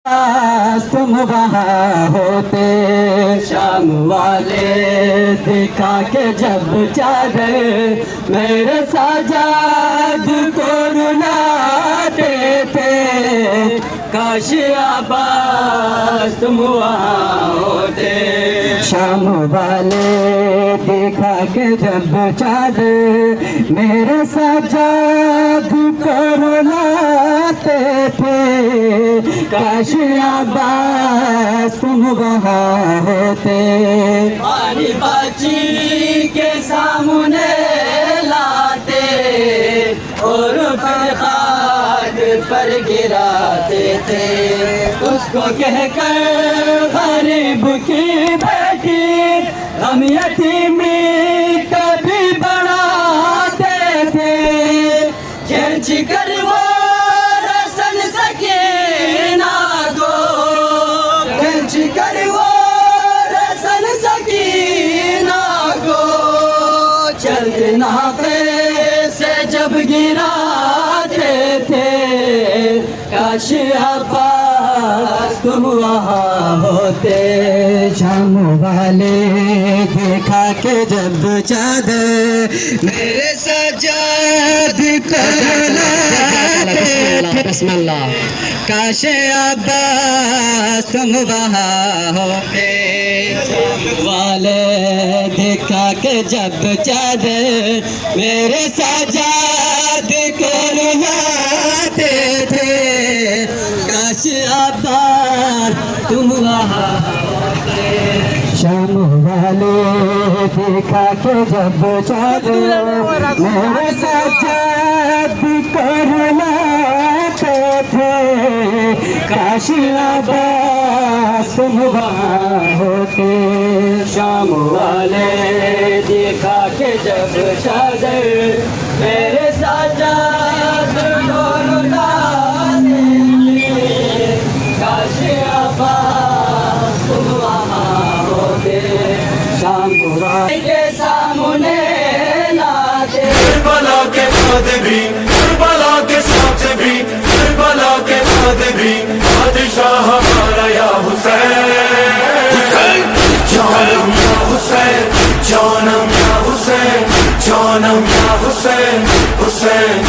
تم وہاں ہوتے شام والے دکھا کے جب چادر میرے سجاد کو رلاتے تھے کاش عباس تم وہاں ہوتے شام والے دکھا کے جب چادر میرے سجاد کو رلاتے تھے کاش عباس تم وہاں ہوتے پانی باچی کے سامنے لاتے اور پھر خاک پر گراتے تھے اس کو کہہ کر غریب کی بیٹی غم یتیمی کبھی بڑھاتے تھے کھینچ کر وہ رسن سکینہ کو کھینچ کر وہ رسن سکینہ کو چلتے ناقے سے جب گراتے تھے کاش عباس تم وہاں ہوتے شام والے دیکھا کے جب چادر میرے سجاد کو رلاتے بسم اللہ کاش عباس تم وہاں ہوتے شام والے دیکھا کے جب چادر میرے سجاد کو رلاتے تھے کاش عباس تم وہاں ہوتے شام والے دیکھا کے جب چادر میرے سجاد کو رلاتے تھے کاش عباس تم وہاں ہوتے شام والے دیکھا کے جب چادر میرے سجاد کو رلاتے تھے کاش عباس تم وہاں ہوتے شام والے کے سامنے لاتے کربلا کے بعد بھی کربلا کے ساتھ بھی کربلا کے بعد بھی بادشاہ ہمارا یا حسین حسین جانم یا حسین جانم یا حسین جانم یا حسین حسین